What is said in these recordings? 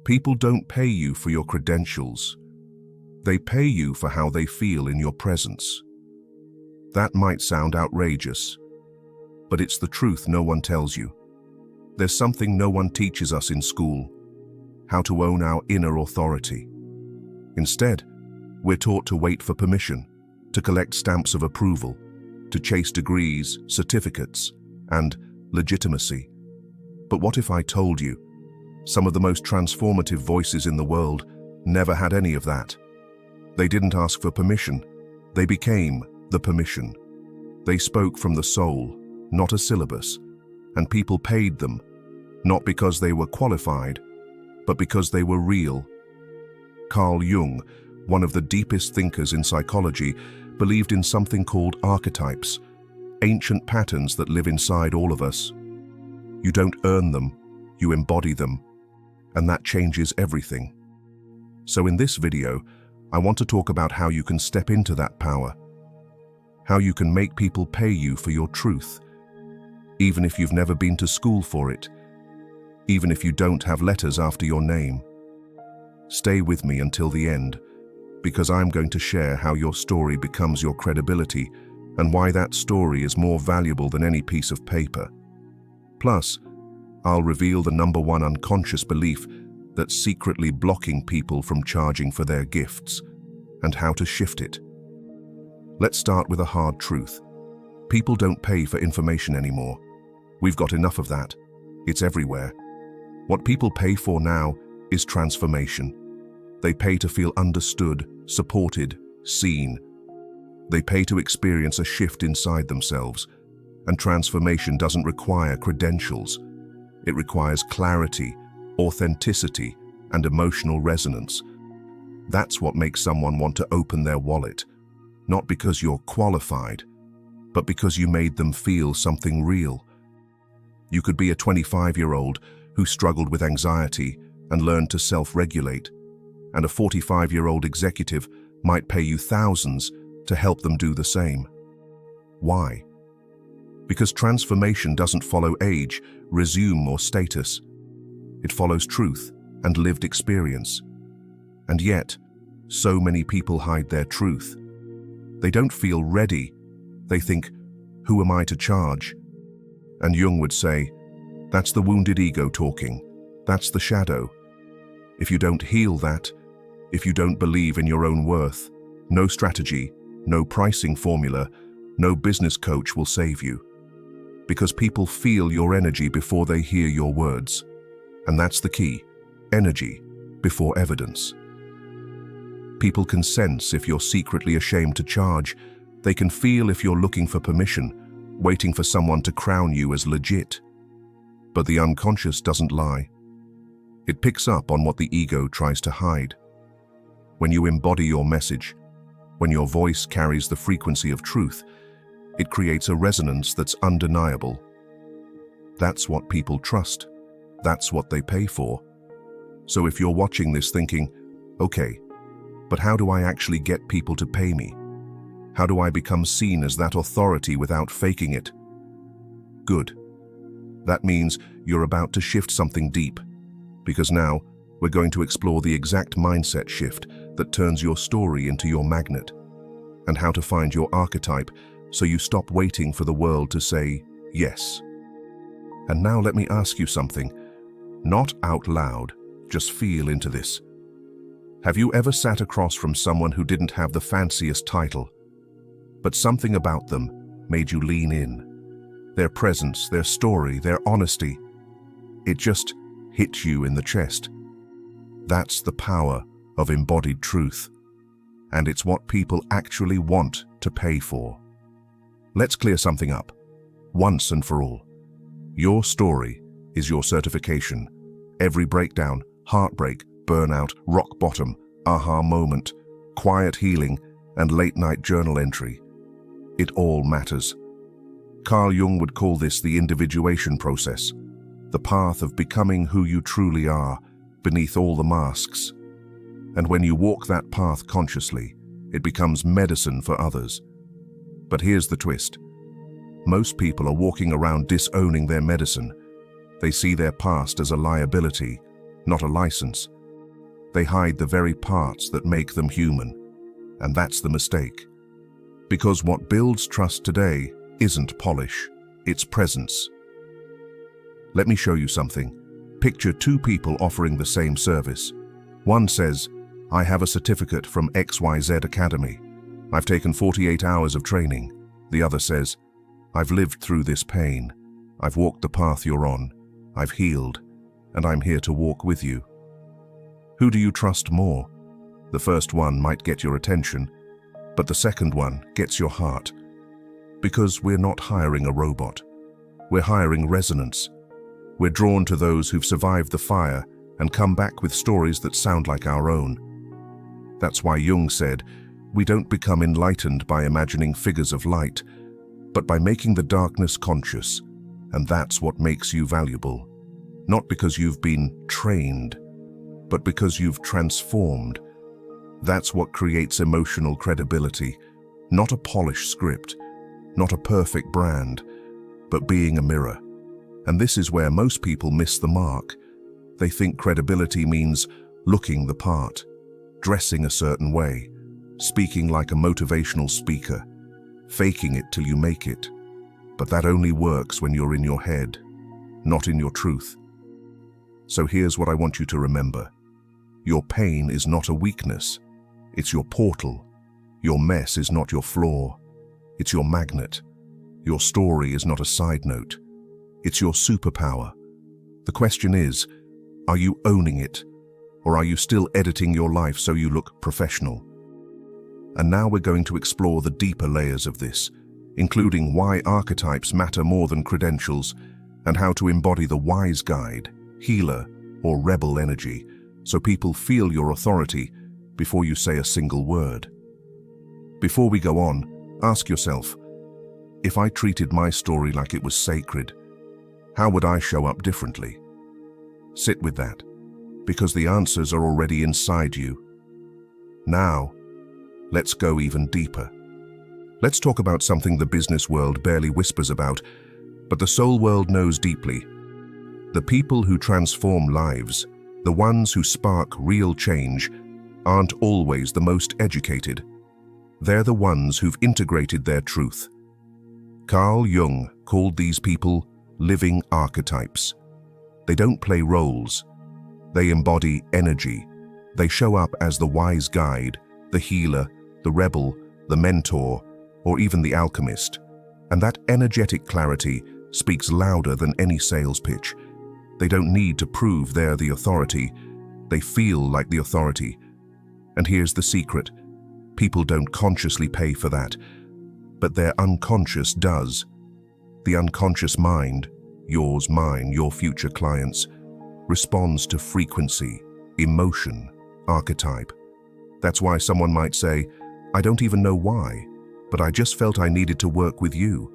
People don't pay you for your credentials. They pay you for how they feel in your presence. That might sound outrageous, but it's the truth no one tells you. There's something no one teaches us in school: how to own our inner authority. Instead, we're taught to wait for permission, to collect stamps of approval, to chase degrees, certificates, and legitimacy. But what if I told you some of the most transformative voices in the world never had any of that? They didn't ask for permission. They became the permission. They spoke from the soul, not a syllabus, and people paid them, not because they were qualified, but because they were real. Carl Jung, one of the deepest thinkers in psychology, believed in something called archetypes, ancient patterns that live inside all of us. You don't earn them, you embody them, and that changes everything. So in this video, I want to talk about how you can step into that power, how you can make people pay you for your truth, even if you've never been to school for it, even if you don't have letters after your name. Stay with me until the end, because I'm going to share how your story becomes your credibility and why that story is more valuable than any piece of paper. Plus, I'll reveal the #1 unconscious belief that's secretly blocking people from charging for their gifts and how to shift it. Let's start with a hard truth. People don't pay for information anymore. We've got enough of that. It's everywhere. What people pay for now is transformation. They pay to feel understood, supported, seen. They pay to experience a shift inside themselves. And transformation doesn't require credentials. It requires clarity, authenticity, and emotional resonance. That's what makes someone want to open their wallet, not because you're qualified, but because you made them feel something real. You could be a 25-year-old who struggled with anxiety and learned to self-regulate, and a 45-year-old executive might pay you thousands to help them do the same. Why? Because transformation doesn't follow age, resume, or status. It follows truth and lived experience. And yet, so many people hide their truth. They don't feel ready. They think, who am I to charge? And Jung would say, that's the wounded ego talking. That's the shadow. If you don't heal that, if you don't believe in your own worth, no strategy, no pricing formula, no business coach will save you. Because people feel your energy before they hear your words. And that's the key. Energy before evidence. People can sense if you're secretly ashamed to charge. They can feel if you're looking for permission, waiting for someone to crown you as legit. But the unconscious doesn't lie. It picks up on what the ego tries to hide. When you embody your message, when your voice carries the frequency of truth, it creates a resonance that's undeniable. That's what people trust. That's what they pay for. So if you're watching this thinking, okay, but how do I actually get people to pay me? How do I become seen as that authority without faking it? Good. That means you're about to shift something deep, because now we're going to explore the exact mindset shift that turns your story into your magnet, and how to find your archetype so you stop waiting for the world to say yes. And now let me ask you something, not out loud, just feel into this. Have you ever sat across from someone who didn't have the fanciest title, but something about them made you lean in? Their presence, their story, their honesty, it just hit you in the chest. That's the power of embodied truth, and it's what people actually want to pay for. Let's clear something up, once and for all. Your story is your certification. Every breakdown, heartbreak, burnout, rock bottom, aha moment, quiet healing, and late-night journal entry. It all matters. Carl Jung would call this the individuation process, the path of becoming who you truly are, beneath all the masks. And when you walk that path consciously, it becomes medicine for others. But here's the twist. Most people are walking around disowning their medicine. They see their past as a liability, not a license. They hide the very parts that make them human, and that's the mistake. Because what builds trust today isn't polish, it's presence. Let me show you something. Picture two people offering the same service. One says, "I have a certificate from XYZ Academy. I've taken 48 hours of training." The other says, "I've lived through this pain. I've walked the path you're on. I've healed, and I'm here to walk with you." Who do you trust more? The first one might get your attention, but the second one gets your heart. Because we're not hiring a robot. We're hiring resonance. We're drawn to those who've survived the fire and come back with stories that sound like our own. That's why Jung said, we don't become enlightened by imagining figures of light, but by making the darkness conscious, and that's what makes you valuable. Not because you've been trained, but because you've transformed. That's what creates emotional credibility, not a polished script, not a perfect brand, but being a mirror. And this is where most people miss the mark. They think credibility means looking the part, dressing a certain way, speaking like a motivational speaker, faking it till you make it. But that only works when you're in your head, not in your truth. So here's what I want you to remember. Your pain is not a weakness. It's your portal. Your mess is not your flaw. It's your magnet. Your story is not a side note. It's your superpower. The question is, are you owning it? Or are you still editing your life so you look professional? And now we're going to explore the deeper layers of this, including why archetypes matter more than credentials, and how to embody the wise guide, healer, or rebel energy, so people feel your authority before you say a single word. Before we go on, ask yourself, if I treated my story like it was sacred, how would I show up differently? Sit with that, because the answers are already inside you. Now, let's go even deeper. Let's talk about something the business world barely whispers about, but the soul world knows deeply. The people who transform lives, the ones who spark real change, aren't always the most educated. They're the ones who've integrated their truth. Carl Jung called these people living archetypes. They don't play roles. They embody energy. They show up as the wise guide, the healer, the rebel, the mentor, or even the alchemist. And that energetic clarity speaks louder than any sales pitch. They don't need to prove they're the authority. They feel like the authority. And here's the secret. People don't consciously pay for that, but their unconscious does. The unconscious mind, yours, mine, your future clients, responds to frequency, emotion, archetype. That's why someone might say, I don't even know why, but I just felt I needed to work with you.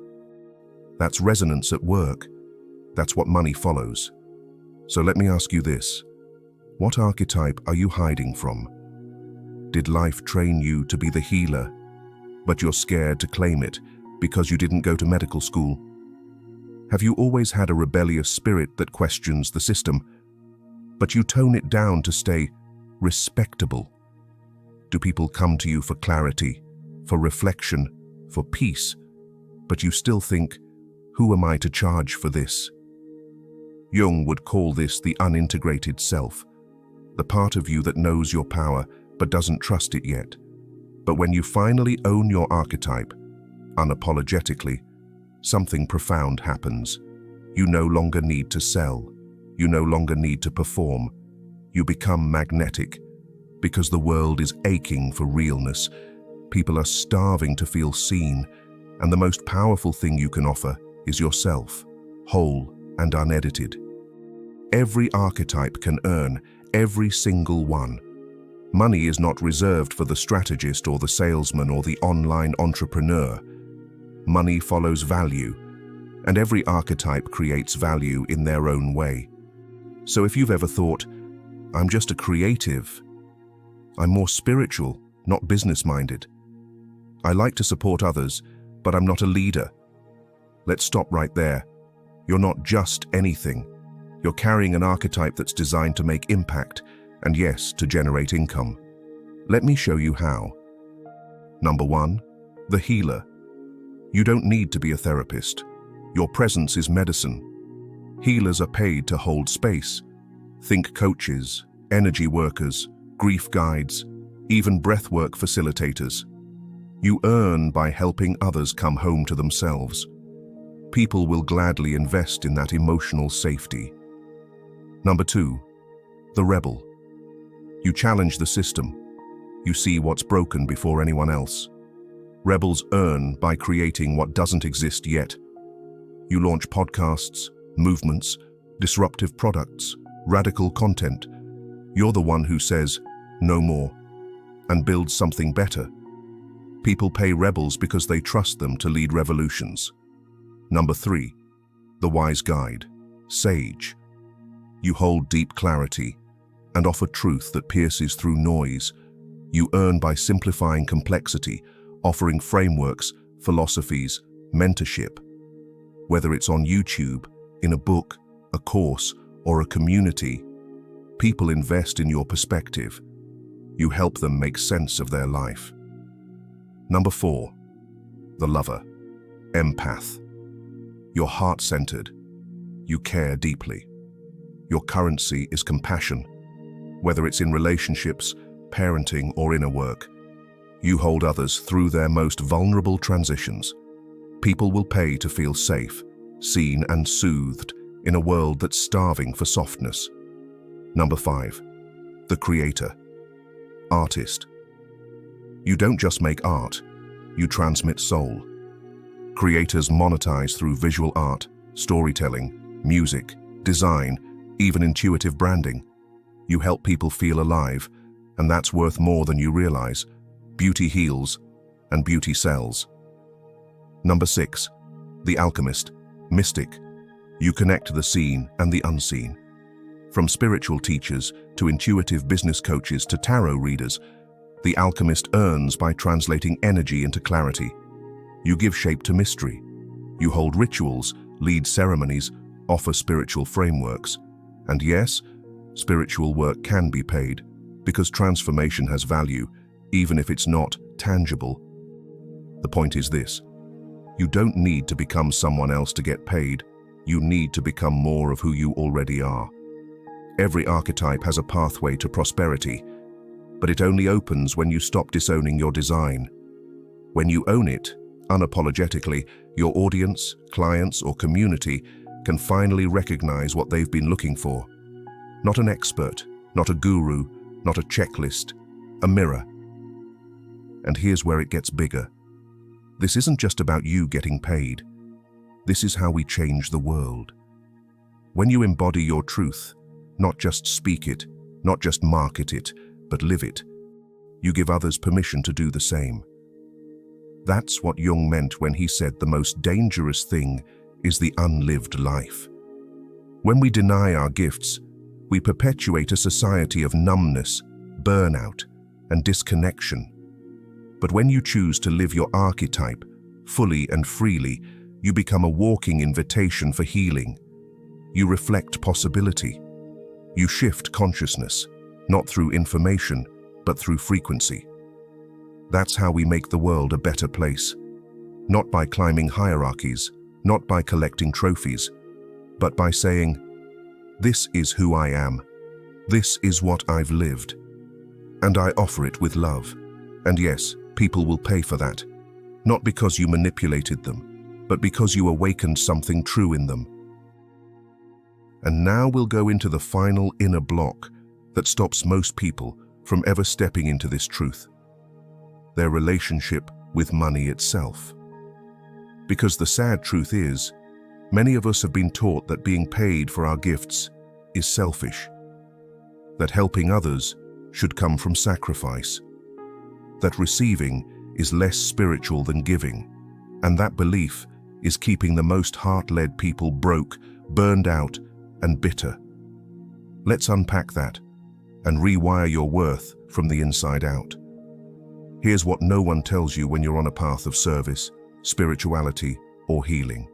That's resonance at work. That's what money follows. So let me ask you this. What archetype are you hiding from? Did life train you to be the healer, but you're scared to claim it because you didn't go to medical school? Have you always had a rebellious spirit that questions the system, but you tone it down to stay respectable? Do people come to you for clarity, for reflection, for peace, but you still think, who am I to charge for this? Jung would call this the unintegrated self, the part of you that knows your power but doesn't trust it yet. But when you finally own your archetype, unapologetically, something profound happens. You no longer need to sell. You no longer need to perform. You become magnetic, because the world is aching for realness. People are starving to feel seen, and the most powerful thing you can offer is yourself, whole and unedited. Every archetype can earn, every single one. Money is not reserved for the strategist or the salesman or the online entrepreneur. Money follows value, and every archetype creates value in their own way. So if you've ever thought, I'm just a creative, I'm more spiritual, not business-minded. I like to support others, but I'm not a leader. Let's stop right there. You're not just anything. You're carrying an archetype that's designed to make impact, and yes, to generate income. Let me show you how. Number 1, the healer. You don't need to be a therapist. Your presence is medicine. Healers are paid to hold space. Think coaches, energy workers, grief guides, even breathwork facilitators. You earn by helping others come home to themselves. People will gladly invest in that emotional safety. Number 2, the rebel. You challenge the system. You see what's broken before anyone else. Rebels earn by creating what doesn't exist yet. You launch podcasts, movements, disruptive products, radical content. You're the one who says, no more, and builds something better. People pay rebels because they trust them to lead revolutions. Number 3, the wise guide, sage. You hold deep clarity and offer truth that pierces through noise. You earn by simplifying complexity, offering frameworks, philosophies, mentorship. Whether it's on YouTube, in a book, a course, or a community, people invest in your perspective. You help them make sense of their life. Number 4, the lover, empath. You're heart-centered. You care deeply. Your currency is compassion. Whether it's in relationships, parenting, or inner work, you hold others through their most vulnerable transitions. People will pay to feel safe, seen, and soothed in a world that's starving for softness. Number 5, the creator, artist. You don't just make art, you transmit soul. Creators monetize through visual art, storytelling, music, design, even intuitive branding. You help people feel alive, and that's worth more than you realize. Beauty heals, and beauty sells. Number 6, the alchemist, mystic. You connect the seen and the unseen. From spiritual teachers to intuitive business coaches to tarot readers, the alchemist earns by translating energy into clarity. You give shape to mystery. You hold rituals, lead ceremonies, offer spiritual frameworks. And yes, spiritual work can be paid, because transformation has value, even if it's not tangible. The point is this: you don't need to become someone else to get paid. You need to become more of who you already are. Every archetype has a pathway to prosperity, but it only opens when you stop disowning your design. When you own it, unapologetically, your audience, clients, or community can finally recognize what they've been looking for. Not an expert, not a guru, not a checklist, a mirror. And here's where it gets bigger. This isn't just about you getting paid. This is how we change the world. When you embody your truth, not just speak it, not just market it, but live it, you give others permission to do the same. That's what Jung meant when he said the most dangerous thing is the unlived life. When we deny our gifts, we perpetuate a society of numbness, burnout, and disconnection. But when you choose to live your archetype fully and freely, you become a walking invitation for healing. You reflect possibility. You shift consciousness, not through information, but through frequency. That's how we make the world a better place. Not by climbing hierarchies, not by collecting trophies, but by saying, "This is who I am. This is what I've lived. And I offer it with love." And yes, people will pay for that. Not because you manipulated them, but because you awakened something true in them. And now we'll go into the final inner block that stops most people from ever stepping into this truth: their relationship with money itself. Because the sad truth is, many of us have been taught that being paid for our gifts is selfish, that helping others should come from sacrifice, that receiving is less spiritual than giving, and that belief is keeping the most heart-led people broke, burned out, and bitter. Let's unpack that and rewire your worth from the inside out. Here's what no one tells you when you're on a path of service, spirituality, or healing.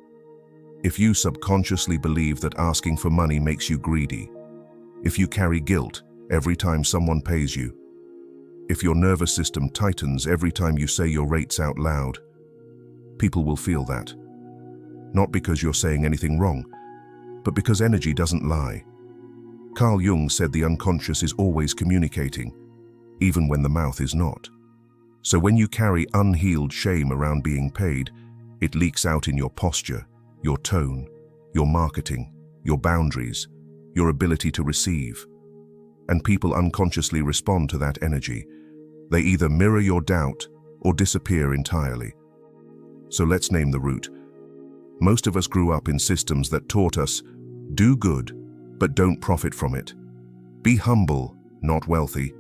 If you subconsciously believe that asking for money makes you greedy, if you carry guilt every time someone pays you, if your nervous system tightens every time you say your rates out loud, people will feel that. Not because you're saying anything wrong, but because energy doesn't lie. Carl Jung said the unconscious is always communicating, even when the mouth is not. So when you carry unhealed shame around being paid, it leaks out in your posture, your tone, your marketing, your boundaries, your ability to receive. And people unconsciously respond to that energy. They either mirror your doubt or disappear entirely. So let's name the root. Most of us grew up in systems that taught us, do good, but don't profit from it. Be humble, not wealthy.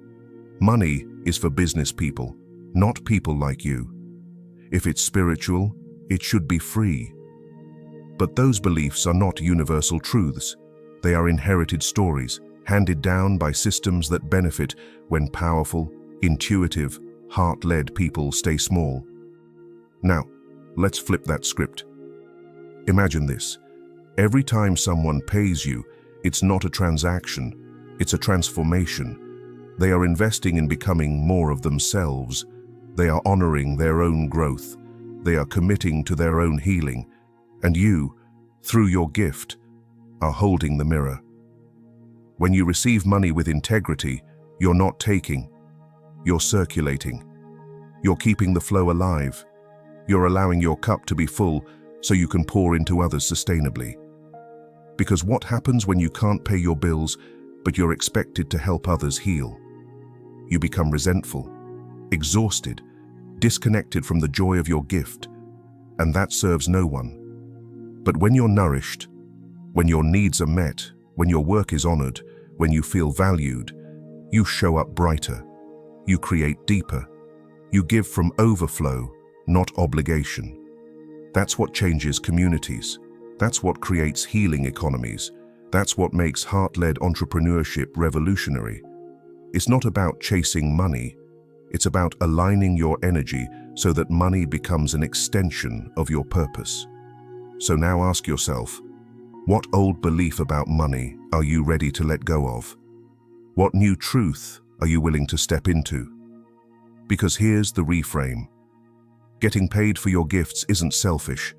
Money is for business people, not people like you. If it's spiritual, it should be free. But those beliefs are not universal truths. They are inherited stories, handed down by systems that benefit when powerful, intuitive, heart-led people stay small. Now, let's flip that script. Imagine this. Every time someone pays you, it's not a transaction, it's a transformation. They are investing in becoming more of themselves. They are honoring their own growth. They are committing to their own healing. And you, through your gift, are holding the mirror. When you receive money with integrity, you're not taking, you're circulating. You're keeping the flow alive. You're allowing your cup to be full so you can pour into others sustainably. Because what happens when you can't pay your bills, but you're expected to help others heal? You become resentful, exhausted, disconnected from the joy of your gift, and that serves no one. But when you're nourished, when your needs are met, when your work is honored, when you feel valued, you show up brighter, you create deeper, you give from overflow, not obligation. That's what changes communities. That's what creates healing economies. That's what makes heart-led entrepreneurship revolutionary. It's not about chasing money. It's about aligning your energy so that money becomes an extension of your purpose. So now ask yourself, what old belief about money are you ready to let go of? What new truth are you willing to step into? Because here's the reframe. Getting paid for your gifts isn't selfish.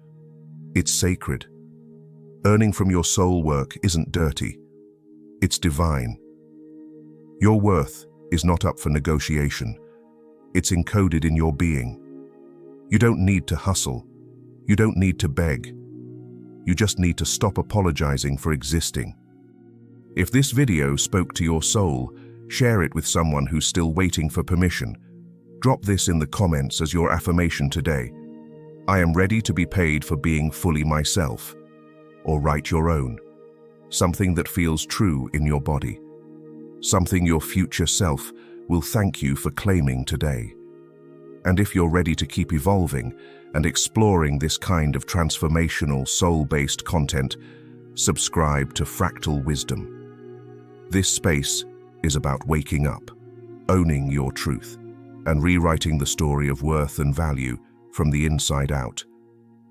It's sacred. Earning from your soul work isn't dirty. It's divine. Your worth is not up for negotiation. It's encoded in your being. You don't need to hustle. You don't need to beg. You just need to stop apologizing for existing. If this video spoke to your soul, share it with someone who's still waiting for permission. Drop this in the comments as your affirmation today. I am ready to be paid for being fully myself. Or write your own. Something that feels true in your body. Something your future self will thank you for claiming today. And if you're ready to keep evolving and exploring this kind of transformational, soul-based content, subscribe to Fractal Wisdom. This space is about waking up, owning your truth, and rewriting the story of worth and value from the inside out.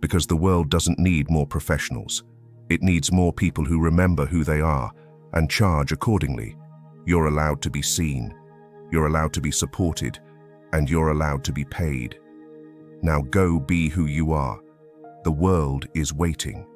Because the world doesn't need more professionals. It needs more people who remember who they are and charge accordingly. You're allowed to be seen, you're allowed to be supported, and you're allowed to be paid. Now go be who you are. The world is waiting.